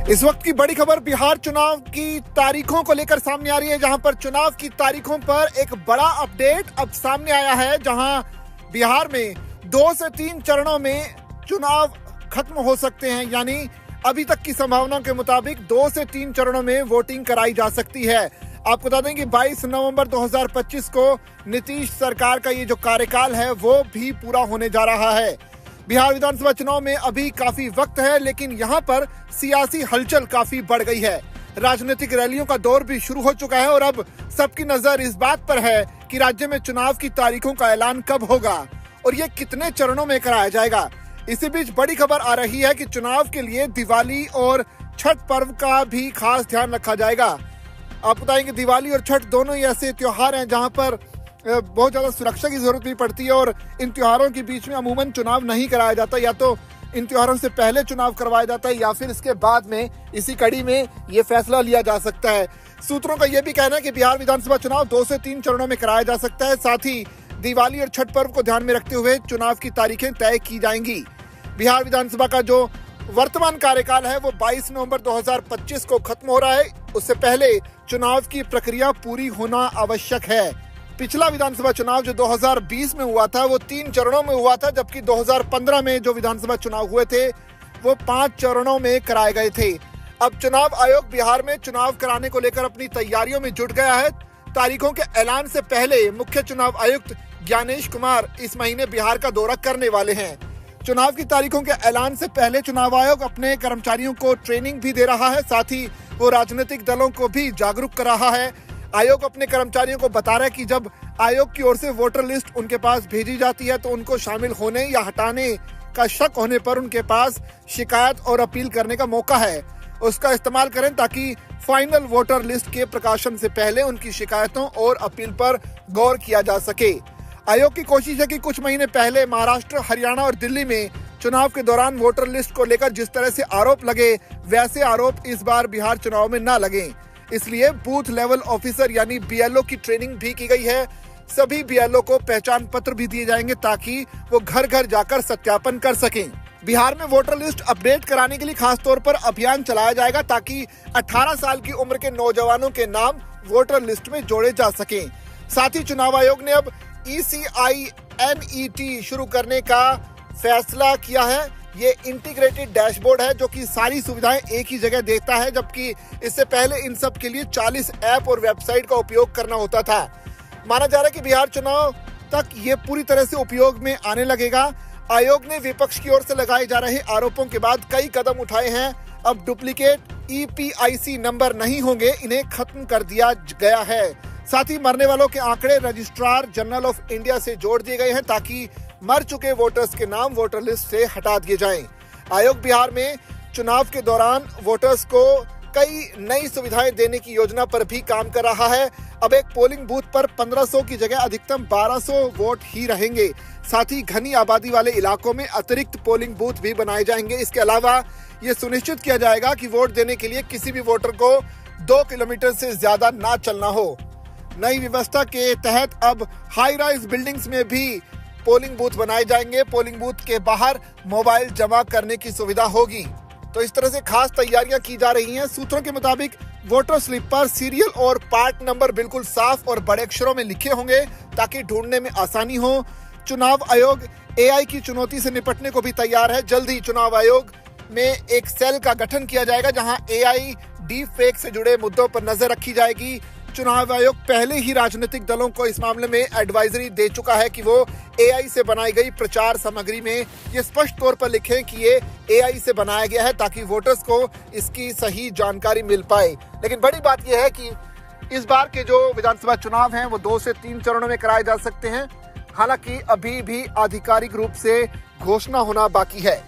इस वक्त की बड़ी खबर बिहार चुनाव की तारीखों को लेकर सामने आ रही है, जहां पर चुनाव की तारीखों पर एक बड़ा अपडेट अब सामने आया है, जहां बिहार में 2 से 3 चरणों में चुनाव खत्म हो सकते हैं। यानी अभी तक की संभावनाओं के मुताबिक 2 से 3 चरणों में वोटिंग कराई जा सकती है। आपको बता दें कि 22 नवंबर 2025 को नीतीश सरकार का ये जो कार्यकाल है वो भी पूरा होने जा रहा है। बिहार विधानसभा चुनाव में अभी काफी वक्त है, लेकिन यहाँ पर सियासी हलचल काफी बढ़ गई है। राजनीतिक रैलियों का दौर भी शुरू हो चुका है और अब सबकी नजर इस बात पर है कि राज्य में चुनाव की तारीखों का ऐलान कब होगा और ये कितने चरणों में कराया जाएगा। इसी बीच बड़ी खबर आ रही है कि चुनाव के लिए दिवाली और छठ पर्व का भी खास ध्यान रखा जाएगा। आप बताएंगे दिवाली और छठ दोनों ही ऐसे त्योहार हैं जहां पर बहुत ज्यादा सुरक्षा की जरूरत भी पड़ती है और इन त्योहारों के बीच में अमूमन चुनाव नहीं कराया जाता, या तो इन त्योहारों से पहले चुनाव करवाया जाता है या फिर इसके बाद में इसी कड़ी में ये फैसला लिया जा सकता है। सूत्रों का यह भी कहना है कि बिहार विधानसभा चुनाव 2 से 3 चरणों में कराया जा सकता है। साथ ही दिवाली और छठ पर्व को ध्यान में रखते हुए चुनाव की तारीखें तय की जाएंगी। बिहार विधानसभा का जो वर्तमान कार्यकाल है वो 22 नवंबर 2025 को खत्म हो रहा है। उससे पहले चुनाव की प्रक्रिया पूरी होना आवश्यक है। पिछला विधानसभा चुनाव जो 2020 में हुआ था वो 3 चरणों में हुआ था, जबकि 2015 में जो विधानसभा चुनाव हुए थे वो 5 चरणों में कराए गए थे। अब चुनाव आयोग बिहार में चुनाव कराने को लेकर अपनी तैयारियों में जुट गया है। तारीखों के ऐलान से पहले मुख्य चुनाव आयुक्त ज्ञानेश कुमार इस महीने बिहार का दौरा करने वाले हैं। चुनाव की तारीखों के ऐलान से पहले चुनाव आयोग अपने कर्मचारियों को ट्रेनिंग भी दे रहा है, साथ ही वो राजनीतिक दलों को भी जागरूक कर रहा है। आयोग अपने कर्मचारियों को बता रहा है कि जब आयोग की ओर से वोटर लिस्ट उनके पास भेजी जाती है तो उनको शामिल होने या हटाने का शक होने पर उनके पास शिकायत और अपील करने का मौका है, उसका इस्तेमाल करें ताकि फाइनल वोटर लिस्ट के प्रकाशन से पहले उनकी शिकायतों और अपील पर गौर किया जा सके। आयोग की कोशिश है कि कुछ महीने पहले महाराष्ट्र, हरियाणा और दिल्ली में चुनाव के दौरान वोटर लिस्ट को लेकर जिस तरह से आरोप लगे वैसे आरोप इस बार बिहार चुनाव में न लगे, इसलिए बूथ लेवल ऑफिसर यानी बीएलओ की ट्रेनिंग भी की गई है। सभी बीएलओ को पहचान पत्र भी दिए जाएंगे ताकि वो घर घर जाकर सत्यापन कर सकें। बिहार में वोटर लिस्ट अपडेट कराने के लिए खास तौर पर अभियान चलाया जाएगा ताकि 18 साल की उम्र के नौजवानों के नाम वोटर लिस्ट में जोड़े जा सकें। साथ ही चुनाव आयोग ने अब ECINET शुरू करने का फैसला किया है। ये इंटीग्रेटेड डैशबोर्ड है जो कि सारी सुविधाएं एक ही जगह देता है, जबकि इससे पहले इन सब के लिए 40 ऐप और वेबसाइट का उपयोग करना होता था। माना जा रहा है कि बिहार चुनाव तक ये पूरी तरह से उपयोग में आने लगेगा। आयोग ने विपक्ष की ओर से लगाए जा रहे आरोपों के बाद कई कदम उठाए हैं। अब डुप्लीकेट EPIC नंबर नहीं होंगे, इन्हें खत्म कर दिया गया है। साथ ही मरने वालों के आंकड़े रजिस्ट्रार जनरल ऑफ इंडिया से जोड़ दिए गए हैं ताकि मर चुके वोटर्स के नाम वोटर लिस्ट से हटा दिए जाएं। आयोग बिहार में चुनाव के दौरान वोटर्स को कई नई सुविधाएं देने की योजना पर भी काम कर रहा है। अब एक पोलिंग बूथ पर 1500 की जगह अधिकतम 1200 वोट ही रहेंगे। साथ ही घनी आबादी वाले इलाकों में अतिरिक्त पोलिंग बूथ भी बनाए जाएंगे। इसके अलावा ये सुनिश्चित किया जाएगा कि वोट देने के लिए किसी भी वोटर को 2 किलोमीटर से ज्यादा ना चलना हो। नई व्यवस्था के तहत अब हाई राइज बिल्डिंग्स में भी पोलिंग बूथ बनाए जाएंगे। पोलिंग बूथ के बाहर मोबाइल जमा करने की सुविधा होगी। तो इस तरह से खास तैयारियां की जा रही हैं। सूत्रों के मुताबिक वोटर स्लिप पर सीरियल और पार्ट नंबर बिल्कुल साफ और बड़े अक्षरों में लिखे होंगे ताकि ढूंढने में आसानी हो। चुनाव आयोग AI की चुनौती से निपटने को भी तैयार है। जल्द ही चुनाव आयोग में एक सेल का गठन किया जाएगा जहां AI डीप फेक से जुड़े मुद्दों पर नजर रखी जाएगी। चुनाव आयोग पहले ही राजनीतिक दलों को इस मामले में एडवाइजरी दे चुका है कि वो AI से बनाई गई प्रचार सामग्री में ये स्पष्ट तौर पर लिखें कि ये AI से बनाया गया है ताकि वोटर्स को इसकी सही जानकारी मिल पाए। लेकिन बड़ी बात यह है कि इस बार के जो विधानसभा चुनाव हैं वो 2 से 3 चरणों में कराए जा सकते हैं। हालांकि अभी भी आधिकारिक रूप से घोषणा होना बाकी है।